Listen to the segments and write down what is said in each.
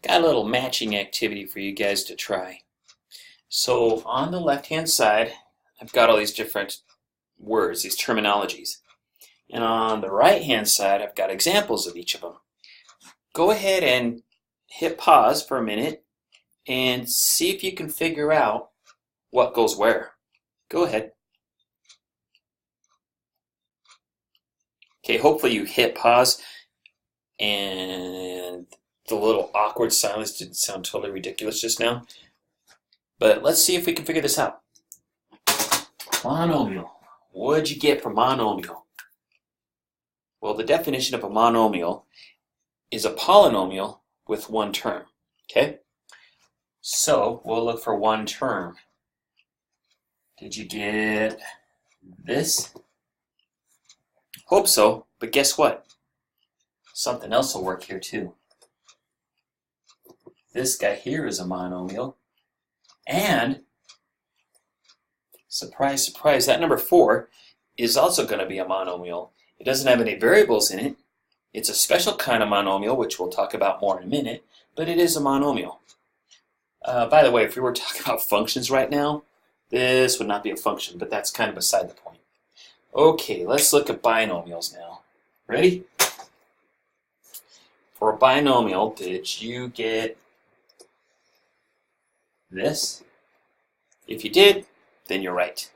Got a little matching activity for you guys to try. So on the left-hand side, I've got all these different words, these terminologies. And on the right-hand side, I've got examples of each of them. Go ahead and hit pause for a minute and see if you can figure out what goes where. Go ahead. Okay, hopefully you hit pause and the little awkward silence didn't sound totally ridiculous just now. But let's see if we can figure this out. Monomial. What'd you get from monomial? Well, the definition of a monomial is a polynomial with one term. Okay? So we'll look for one term. Did you get this? Hope so, but guess what? Something else will work here too. This guy here is a monomial. And, surprise, surprise, that number 4 is also going to be a monomial. It doesn't have any variables in it. It's a special kind of monomial, which we'll talk about more in a minute, but it is a monomial. By the way, if we were talking about functions right now, this would not be a function, but that's kind of beside the point. Okay, let's look at binomials now. Ready? For a binomial, did you get this? If you did, then you're right.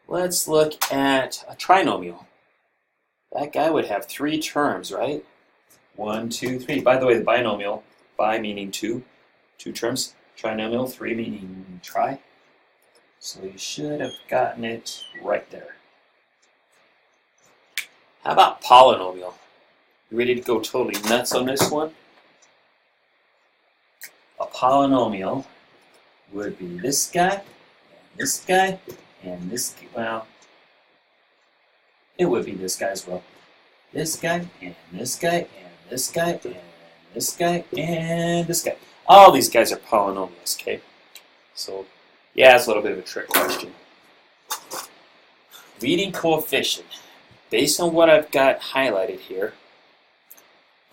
Let's look at a trinomial. That guy would have 3 terms, right? 1, 2, 3. By the way, the binomial, bi meaning 2 terms. Trinomial, 3 meaning tri. So you should have gotten it right there. How about polynomial? You ready to go totally nuts on this one? A polynomial would be this guy, and this guy, and this guy. Well, it would be this guy as well. This guy, and this guy, and this guy, and this guy, and this guy. All these guys are polynomials, okay? So, yeah, it's a little bit of a trick question. Leading coefficient. Based on what I've got highlighted here,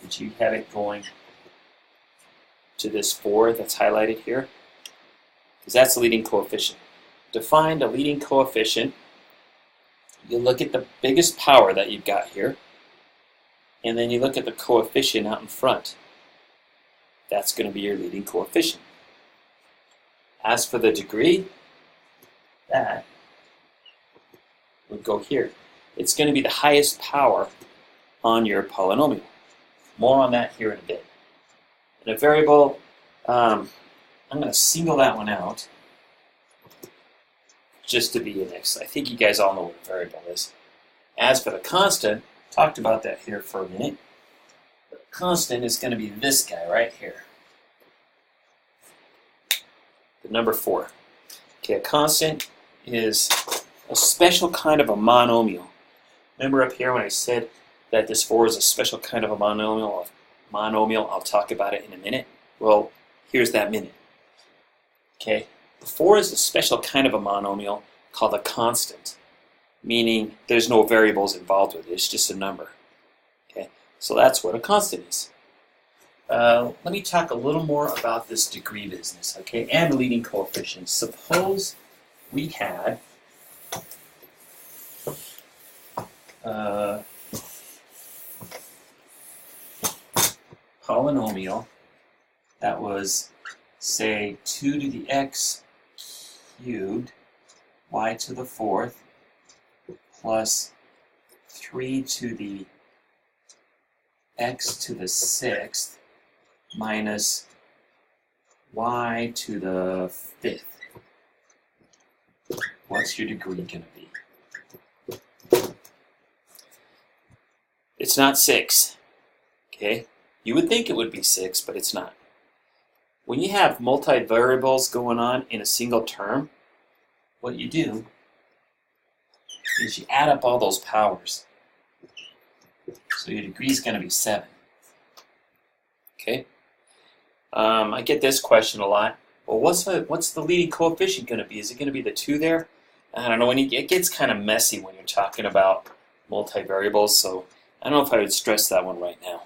did you have it going to this 4 that's highlighted here? Because that's the leading coefficient. To find a leading coefficient, you look at the biggest power that you've got here, and then you look at the coefficient out in front. That's going to be your leading coefficient. As for the degree, that would go here. It's going to be the highest power on your polynomial. More on that here in a bit. And a variable, I'm going to single that one out just to be an X. I think you guys all know what a variable is. As for the constant, talked about that here for a minute. The constant is going to be this guy right here. The number 4. Okay, a constant is a special kind of a monomial. Remember up here when I said that this 4 is a special kind of a monomial? I'll talk about it in a minute. Well, here's that minute. Okay, the 4 is a special kind of a monomial called a constant, meaning there's no variables involved with it. It's just a number. Okay, so that's what a constant is. Let me talk a little more about this degree business, okay, and leading coefficients. Suppose we had polynomial that was, say, 2 to the x cubed, y to the 4th, plus 3 to the x to the 6th, minus y to the 5th. What's your degree going to be? It's not 6, okay? You would think it would be 6, but it's not. When you have multivariables going on in a single term, what you do is you add up all those powers. So your degree is going to be 7. Okay? I get this question a lot. Well, what's the leading coefficient going to be? Is it going to be the 2 there? I don't know. It gets kind of messy when you're talking about multivariables, so I don't know if I would stress that one right now.